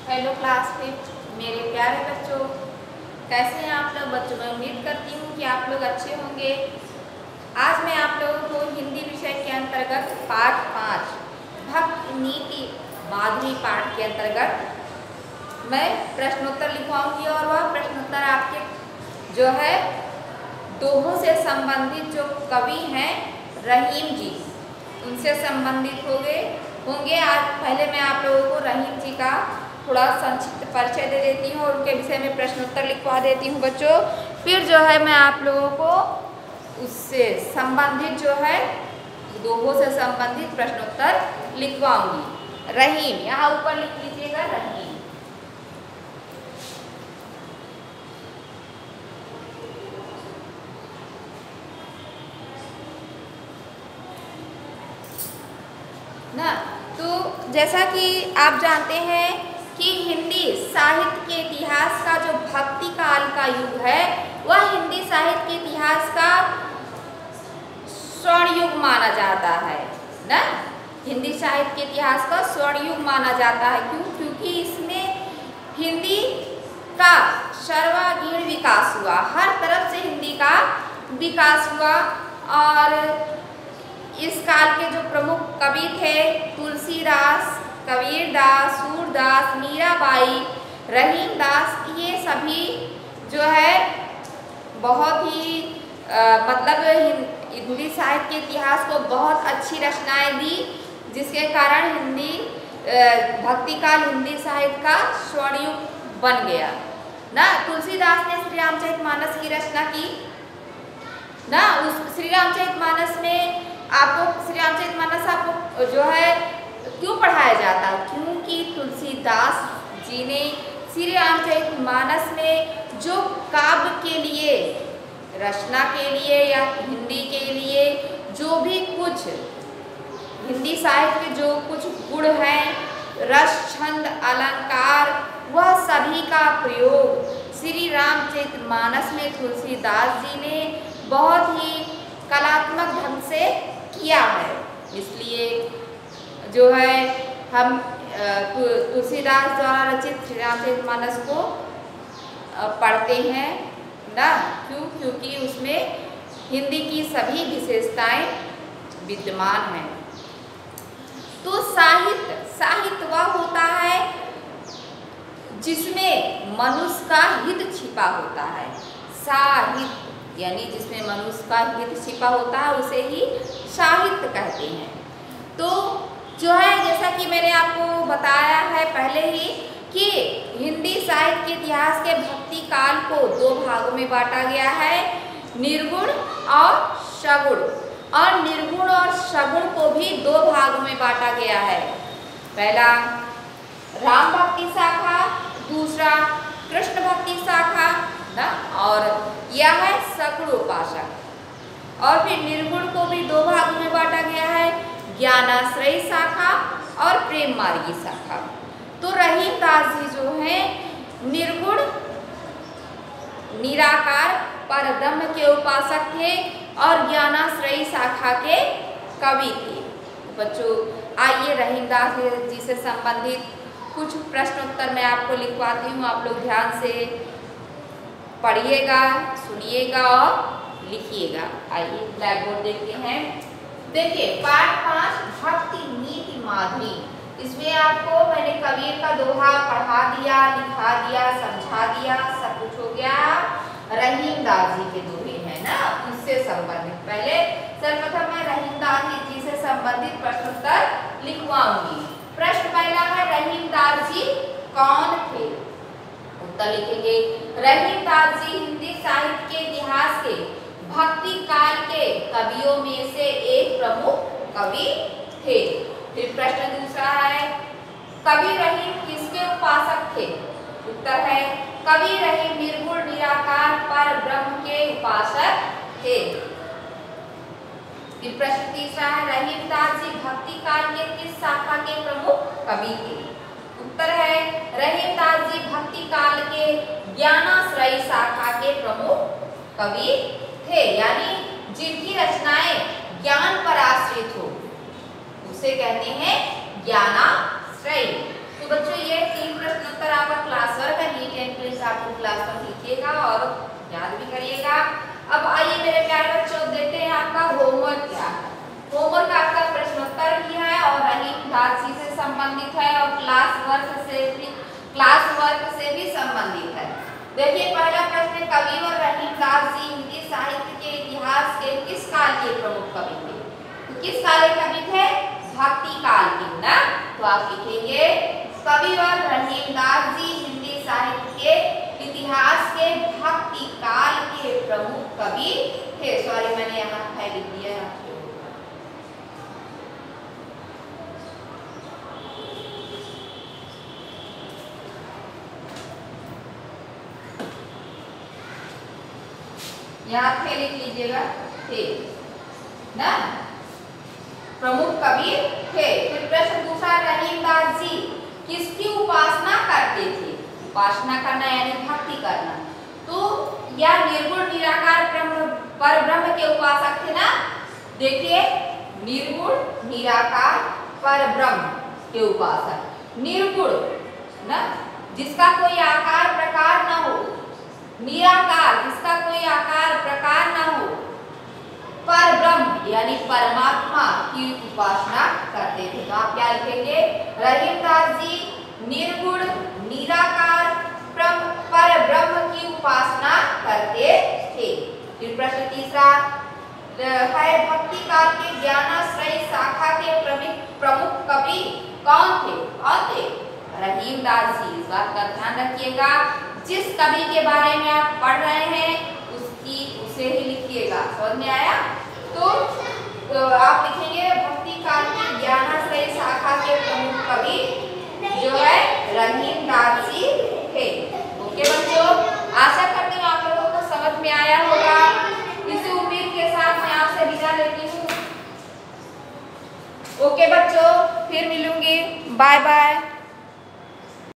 Hello class fifth मेरे प्यारे बच्चों, कैसे हैं आप लोग बच्चों। मैं उम्मीद करती हूँ कि आप लोग अच्छे होंगे। आज मैं आप लोगों को हिंदी विषय के अंतर्गत पाठ 5 भक्त नीति माधुरी पाठ के अंतर्गत मैं प्रश्नोत्तर लिखवाऊंगी और वह प्रश्नोत्तर आपके जो है दोहों से संबंधित जो कवि हैं रहीम जी, उनसे संबंधित होंगे। आज पहले मैं आप लोगों को रहीम जी का थोड़ा संक्षिप्त परिचय दे देती हूँ और उनके विषय में प्रश्नोत्तर लिखवा देती हूँ बच्चों। फिर जो है मैं आप लोगों को उससे संबंधित जो है दोहों से संबंधित प्रश्नोत्तर लिखवाऊंगी। रहीम, यहाँ ऊपर लिख लीजिएगा रहीम। ना तो जैसा कि आप जानते हैं कि हिंदी साहित्य के इतिहास का जो भक्ति काल का युग है वह हिंदी साहित्य के इतिहास का स्वर्ण युग माना जाता है ना। हिंदी साहित्य के इतिहास का स्वर्ण युग माना जाता है। क्यों? क्योंकि इसमें हिंदी का सर्वांगीण विकास हुआ, हर तरफ से हिंदी का विकास हुआ। और इस काल के जो प्रमुख कवि थे तुलसीदास, कबीरदास, सूरदास, मीराबाई, रहीमदास, ये सभी जो है बहुत ही मतलब हिंदी साहित्य के इतिहास को बहुत अच्छी रचनाएं दी, जिसके कारण हिंदी भक्तिकाल हिंदी साहित्य का स्वर्ण युग बन गया ना। तुलसीदास ने श्री रामचरितमानस की रचना की ना। उस श्री रामचरितमानस में आपको श्री रामचरितमानस आपको जो है क्यों पढ़ाया जाता है? क्योंकि तुलसीदास जी ने श्री रामचरितमानस में जो काव्य के लिए, रचना के लिए या हिंदी के लिए जो भी कुछ हिंदी साहित्य के जो कुछ गुण हैं, रस, छंद, अलंकार, वह सभी का प्रयोग श्री रामचरितमानस में तुलसीदास जी ने बहुत ही कलात्मक ढंग से किया है। इसलिए जो है हम तुलसीदास द्वारा रचित श्री रामचरितमानस को पढ़ते हैं ना। क्यों? क्योंकि उसमें हिंदी की सभी विशेषताएं विद्यमान हैं। तो साहित्य वह होता है जिसमें मनुष्य का हित छिपा होता है। साहित्य यानी जिसमें मनुष्य का हित छिपा होता है उसे ही साहित्य कहते हैं। तो जो है जैसा कि मैंने आपको बताया है पहले ही कि हिंदी साहित्य के इतिहास के भक्ति काल को दो भागों में बांटा गया है, निर्गुण और सगुण। और निर्गुण और सगुण को भी दो भागों में बांटा गया है। पहला राम भक्ति शाखा, दूसरा कृष्ण भक्ति शाखा ना। और यह है सगुण उपासक। और फिर निर्गुण को भी दो भागों में बांटा गया है, ज्ञानाश्रयी शाखा और प्रेम मार्गी शाखा। तो रहीमदास जी जो हैं निर्गुण निराकार परब्रह्म के उपासक थे और ज्ञानाश्रयी शाखा के कवि थे। बच्चों आइए रहीमदास जी से संबंधित कुछ प्रश्नोत्तर मैं आपको लिखवाती हूँ। आप लोग ध्यान से पढ़िएगा, सुनिएगा और लिखिएगा। आइए ब्लैक बोर्ड देखते हैं। देखिए पाठ 5 भक्ति नीति माधुरी। इसमें आपको मैंने कबीर का दोहा पढ़ा दिया, लिखा दिया, समझा दिया, सब कुछ हो गया। रहीमदास जी के दोहे हैं ना, उससे संबंधित पहले सर्वप्रथम मैं रहीमदास जी से संबंधित प्रश्नोत्तर लिखवाऊंगी। प्रश्न पहला है रहीमदास जी कौन थे? उत्तर लिखेंगे रहीमदास जी हिंदी साहित्य के इतिहास के भक्ति काल के कवियों में से एक प्रमुख कवि थे। फिर प्रश्न दूसरा है कवि रहीम किसके उपासक थे? उत्तर है कवि रहीम निर्गुण निराकार पर ब्रह्म के उपासक थे। फिर प्रश्न तीसरा है रहीमदास जी भक्ति काल के किस शाखा के प्रमुख कवि थे? उत्तर है रहीमदास जी भक्ति काल के ज्ञानाश्रयी शाखा के प्रमुख कवि थे। यानी जिनकी रचनाएं ज्ञान पर आश्रित हो उसे कहते हैं ज्ञानाश्रयी। तो बच्चों ये 3 प्रश्नोत्तर हमारी क्लास पर लिखिएगा और याद भी करिएगा। अब आइए मेरे प्यारे बच्चों, देखते हैं आपका होमवर्क क्या है। होमवर्क आपका प्रश्नोत्तर भी है और रहीम दासी से संबंधित है और क्लास वर्क से भी संबंधित है। देखिए पहला प्रश्न, कवि और रहीम दास जी हिंदी साहित्य के इतिहास के किस काल के प्रमुख कवि थे? तो किस काल के कवि थे? भक्ति काल के ना। तो आप लिखेंगे कवि और रहीम दास जी हिंदी साहित्य के इतिहास के भक्ति काल के प्रमुख कवि थे। सॉरी मैंने यहाँ है लिख दिया है। यहाँ थे लिख लीजिएगा, थे ना, प्रमुख कवि थे। फिर प्रश्न दूसरा, रहीम दास जी किसकी उपासना करते थे? उपासना करना यानी भक्ति करना। तो या निर्गुण निराकार पर ब्रह्म के उपासक थे ना। देखिए निर्गुण निराकार पर ब्रह्म के उपासक। निर्गुण ना, जिसका कोई आकार प्रकार न हो, निराकार जिसका कोई आकार प्रकार न हो, पर ब्रह्म यानी परमात्मा की उपासना करते थे। तो आप क्या लिखेंगे? रहीम दास जी निर्गुण निराकार पर ब्रह्म की उपासना करते थे। फिर प्रश्न तीसरा है, भक्ति काल के ज्ञानाश्रयी शाखा के प्रमुख कवि कौन थे? कौन थे? रहीम दास जी। इस बात का ध्यान रखिएगा, जिस कवि के बारे में आप पढ़ रहे हैं उसे ही लिखिएगा। समझ में आया? तो आप लिखेंगे भक्ति काल की ज्ञानाश्रयी शाखा के प्रमुख कवि जो है रहीम दास जी थे। ओके बच्चों, आशा करती हूँ आप लोगों को समझ में आया होगा। इसी उम्मीद के साथ मैं आपसे विदा लेती हूँ। ओके बच्चों, फिर मिलूंगी। Bye bye.